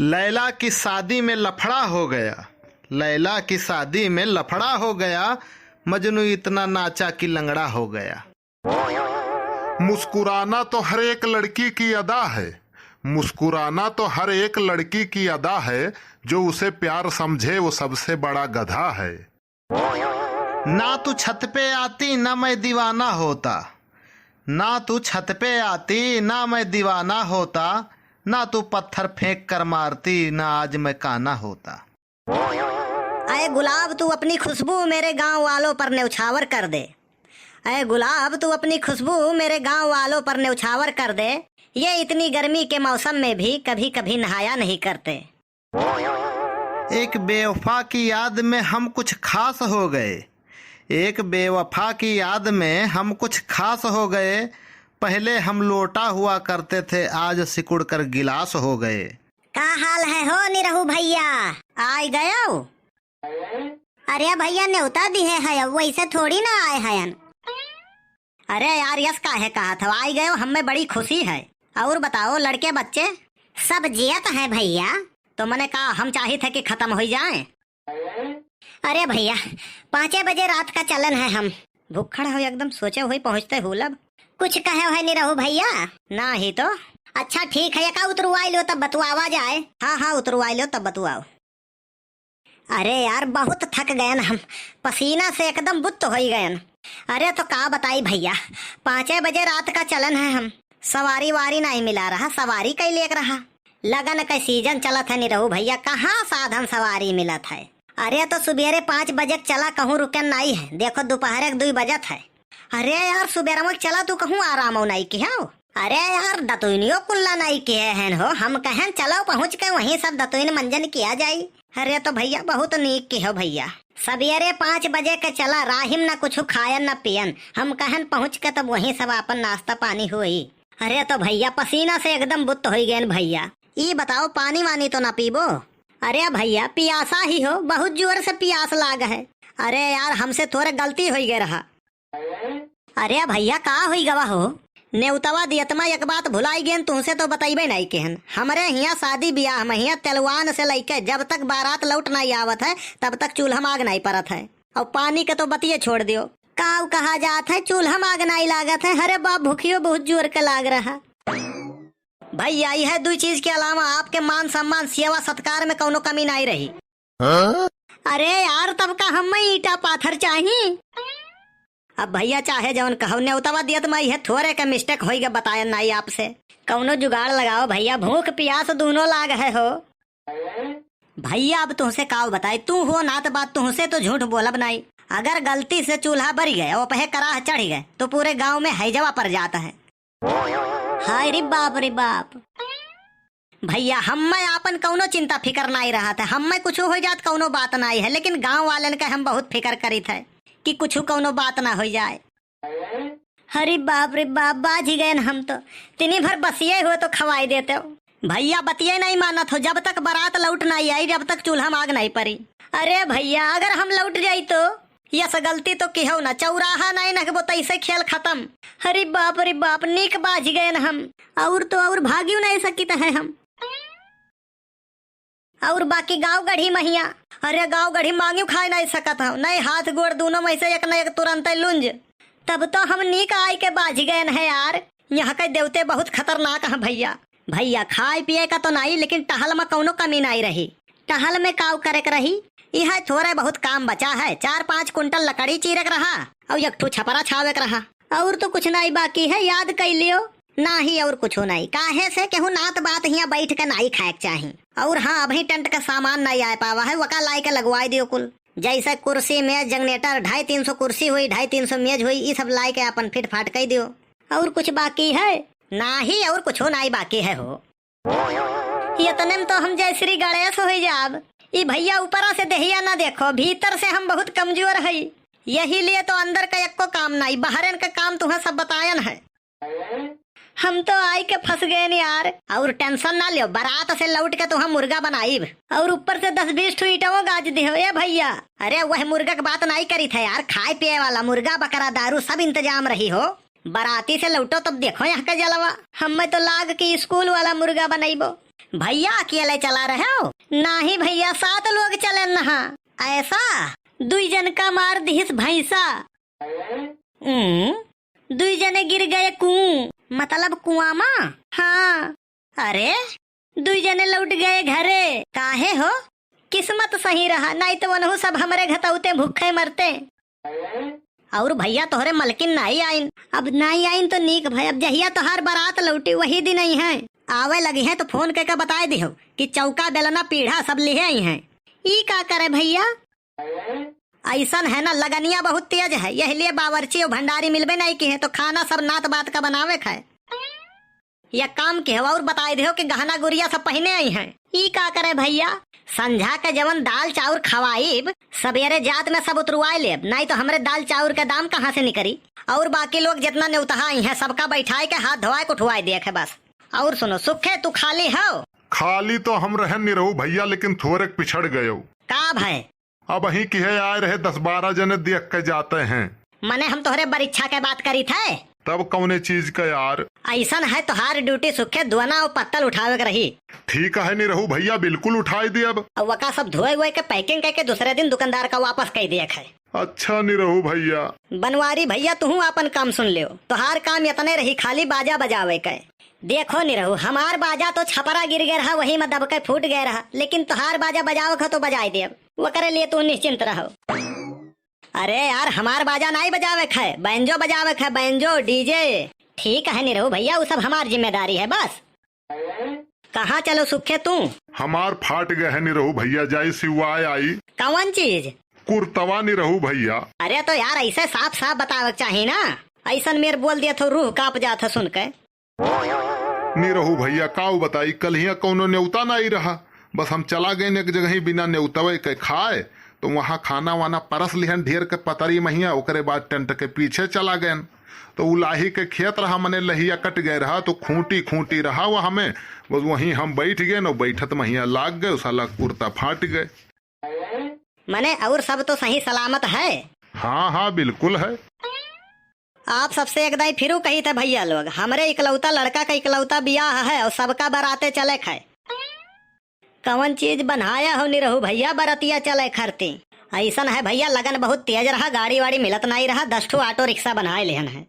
लैला की शादी में लफड़ा हो गया, लैला की शादी में लफड़ा हो गया, मजनू इतना नाचा कि लंगड़ा हो गया। मुस्कुराना तो हर एक लड़की की अदा है, मुस्कुराना तो हर एक लड़की की अदा है, जो उसे प्यार समझे वो सबसे बड़ा गधा है। ना तू छत पे आती ना मैं दीवाना होता, ना तू छत पे आती ना मैं दीवाना होता, ना तू पत्थर फेंक कर मारती ना आज मैं काना होता। अरे गुलाब तू अपनी खुशबू मेरे गांव वालों पर न्यौछावर कर दे, अरे गुलाब तू अपनी खुशबू मेरे गांव वालों पर न्यौछावर कर दे, ये इतनी गर्मी के मौसम में भी कभी कभी नहाया नहीं करते। एक बेवफा की याद में हम कुछ खास हो गए, एक बेवफा की याद में हम कुछ खास हो गए, पहले हम लोटा हुआ करते थे आज सिकुड़ कर गिलास हो गए। का हाल है हो निरहू भैया, आए गए हो? अरे भैया न्योता दिए है, वैसे थोड़ी ना आए हैं। अरे यार यस का है कहा था, आई गए हो, हमें बड़ी खुशी है। और बताओ लड़के बच्चे सब जियत है भैया? तो मैंने कहा हम चाहे थे कि खत्म हो जाए। अरे भैया 5 बजे रात का चलन है, हम भूखड़ हो एकदम, सोचे हुए पहुँचते हो लब। कुछ कहे है नहीं रहो भैया? ना ही तो। अच्छा ठीक है, का उतरवाई लो तब बतुआवा जाए। हाँ हाँ उतरवाई लो तब बतुआओ। अरे यार बहुत थक गए हम, पसीना से एकदम बुत्त हो गए। अरे तो का बताई भैया, 5 बजे रात का चलन है, हम सवारी वारी नहीं मिला रहा, सवारी कई लेकर रहा, लगन का सीजन चलत है नहीं रहू भैया, कहाँ साधन सवारी मिलत है। अरे तो सुबेरे 5 बजे चला, कहूँ रुकन नहीं है, देखो दोपहर 2 बजत है। अरे यार सुबेरा में चला तू कहूँ आराम हो नहीं की हो? अरे यार दतुइनियो कुल्ला नहीं किए हैं हो, हम कहें चलो पहुँच के वहीं सब दतुइन मंजन किया जाये। अरे तो भैया बहुत नीक की हो भैया, सवेरे 5 बजे के चला, राहिम न कुछ खायन न पियन, हम कहन पहुँच के तब वहीं सब अपन नाश्ता पानी हुई। अरे तो भैया पसीना से एकदम बुत्त हो गए भैया। ये बताओ पानी वानी तो ना पीबो? अरे भैया पियासा ही हो, बहुत जोर से पियास लाग है। अरे यार हमसे थोड़े गलती हो गए रहा। अरे भैया का हुई गवा हो? नेउतवा दियतमा एक बात भुलाई गेन, तुमसे तो बताइबे नहीं केहन। हमारे यहाँ शादी ब्याह में यहाँ तेलवान से लेके जब तक बारात लौट नहीं आवत है तब तक चूल्हा माग नहीं परत है। और पानी के तो बतिये छोड़ दियो, काव कहा जात है चूल्हा माग नहीं लागत है। अरे बाप भूखियो बहुत जोर के लाग रहा। भैया यह 2 चीज के अलावा आपके मान सम्मान सेवा सत्कार में कोनो कमी नहीं रही। अरे यार तब का हम ईटा पाथर चाहिए। अब भैया चाहे जवन कहो, न्योतवा दियत में यह थोड़े का मिस्टेक हो गया, बताया नहीं आपसे। कौनो जुगाड़ लगाओ भैया, भूख प्यास दोनों लाग है हो। भैया अब तुमसे काव बताए, तू हो ना तो बात तुमसे तो झूठ बोलब नहीं। अगर गलती से चूल्हा बर गए और पहे कराह चढ़ गए तो पूरे गांव में हैजवा पड़ जाता है। हाय रे बाप भैया हम आपन कौनो चिंता फिकर नहीं रहा था, हम कुछ हो जात कौनो बात नहीं है, लेकिन गांव वालन का हम बहुत फिकर करी थे कि कुछ कौनो बात ना हो जाए। हरी बाप रे बाप बाज ही गए हम तो, तिनी भर बसिए हो तो खवाई देते हो। भैया बतिये नहीं मानत हो, जब तक बारात लौट नहीं आई जब तक चूल्हा माग नहीं पड़ी। अरे भैया अगर हम लौट जाई तो यस गलती तो की हो ना, चौराहा नहीं नखबो तो ऐसे खेल खत्म। अरे बाप नीक बाज गए हम, और तो और भाग्यू नहीं सकित है हम। और बाकी गांव गढ़ी महिया, अरे गांव गढ़ी मांगियो खाए नहीं सकत हो, नहीं हाथ गोड़ दोनों में से एक न एक तुरंत लुंज। तब तो हम नीक आई के बाज गए हैं यार। यहाँ के देवते बहुत खतरनाक है भैया। भैया खाए पिए का तो नहीं, लेकिन टहल में कौनो कमी नहीं रही। टहल में काव करे के रही, यह थोड़े बहुत काम बचा है। 4-5 कुंटल लकड़ी चीरक रहा और 1 ठो छपरा छावे रहा, और तो कुछ नहीं बाकी है। याद कर लियो ना ही और कुछ नहीं, काहे से केहू नात बात यहाँ बैठ के नहीं खाए चाहिए। और हाँ अभी टेंट का सामान नहीं आ पावा है, वका लाई के लगवाई दियो कुल। जैसे कुर्सी मेज जनरेटर 250-300 कुर्सी हुई, 250-300 मेज हुई, ये सब लाई के अपन फिट फाट कर दियो। और कुछ बाकी है ना ही, और कुछ नहीं बाकी है हो। इतने में तो हम जय श्री गणेश हो जाब। ये भैया ऊपरा से देहिया ना देखो, भीतर से हम बहुत कमजोर है, यही लिए तो अंदर का एको काम नहीं, बाहर का काम तुम्हें सब बतायन है। हम तो आई के फंस गए न यार। और टेंशन ना लियो, बारात से लौट के तो हम मुर्गा बनाई और ऊपर से 10-20 ठो ईटो गाज दियो ये भैया। अरे वह मुर्गा की बात नहीं करी थे यार, खाए पिए वाला मुर्गा बकरा दारू सब इंतजाम रही हो। बाराती से लौटो तब देखो यहाँ का जलवा, हमें तो लाग की स्कूल वाला मुर्गा बनाइबो। भैया अकेले चला रहे हो? नहीं भैया, 7 लोग चले नहा। ऐसा 2 जन का मार दिस भैंसा। 2 जने गिर गए कुएं, मतलब कुआं में। हाँ, अरे 2 जने लौट गए घरे। काहे हो? किस्मत सही रहा, नहीं तो वनहु सब हमारे घतौते भूखे मरते। और भैया तोहरे मलकिन नहीं आइन। अब नहीं आइन तो नीक भाई, अब जहिया तोहार बारात लौटी वही दिन आई है। आवे लगी है तो फोन करके बताए दिहो कि चौका बेलना पीढ़ा सब लिए आई हैं। ई का करे भैया? ऐसा है ना, लगनिया बहुत तेज है, यही लिए बावर्ची और भंडारी मिलबे नहीं की है, तो खाना सब नात बात का बनावे खाए। या काम के और बताए दिहो कि गहना गुड़िया सब पहने आई हैं। ई का करे भैया? संझा के जवन दाल चाउर खवाइब सवेरे जात में सब उतरवाए लेब, नहीं तो हमरे दाल चाउर के दाम कहाँ से निकरी। और बाकी लोग जितना न्योतहा आई है सबका बैठाए के हाथ धोवाए को उठवाए दिए है बस। और सुनो सुखे, तू खाली हो? खाली तो हम रहे नहीं रहू भैया, लेकिन थोड़े पिछड़ गये। का भाई? अब अही की है आए रहे 10-12 जने देख के जाते हैं। मने हम तोहरे परीक्षा के बात करी थे। तब कौने चीज का यार? ऐसा है तोहार ड्यूटी सुखे दुआना और पत्तल उठावे के रही। ठीक है नहीं रहू भैया, बिल्कुल उठाई दी। अब वका सब धोए हुए के पैकिंग करके दूसरे दिन दुकानदार का वापस कर दिया है। अच्छा नहीं रहू भैया। बनवारी भैया तू अपन काम सुन लियो, तोहार काम इतने रही खाली बाजा बजावे के। देखो नहीं रहू, हमार बाजा तो छपरा गिर गया रहा, वही में दब के फूट गया रहा, लेकिन तोहार बाजा बजावे का तो बजाई दे। वो करे लिए तू निश्चिंत रहो। अरे यार हमार बाजा नहीं बजावे है, बैंजो बजावे है, बैंजो डीजे। ठीक है नहीं रहू भैया, वो सब हमार जिम्मेदारी है बस। कहाँ चलो सुखे तू? हमार फाट गए है नहीं रहू भैया, जाई सिवाय आई। कौन चीज? कुर्तवा नहीं रहू भैया। अरे तो यार ऐसे साफ साफ बतावे चाहिए ना, ऐसा मेरे बोल दिया तो रूह कांप जाता सुन के। नहीं रहू भैया, काऊ बताई, कल ही कौनो न्योता नहीं रहा, बस हम चला गए एक जगह ही बिना न्योतवे के खाए, तो वहाँ खाना वाना परस लिहन ढेर के पतरी महिया। ओकरे बाद टेंट के पीछे चला गए तो उलाही के खेत रहा, मने लहिया कट गए रहा, तो खूंटी खूंटी रहा वह हमें, बस वहीं हम बैठ गए न, बैठत महिया लाग गए, साला कुर्ता फाट गए। मने और सब तो सही सलामत है? हाँ हाँ बिल्कुल है। आप सबसे एक दाई फिरू कही थे भैया लोग, हमरे इकलौता लड़का का इकलौता बियाह है और सबका बराते चले खाए। कौन चीज बनाया हो नहीं रहू भैया, बरतिया चले खरती। ऐसा है भैया, लगन बहुत तेज रहा, गाड़ी वाड़ी मिलत नहीं रहा, 10 ठो ऑटो रिक्शा बनाए लेहन है।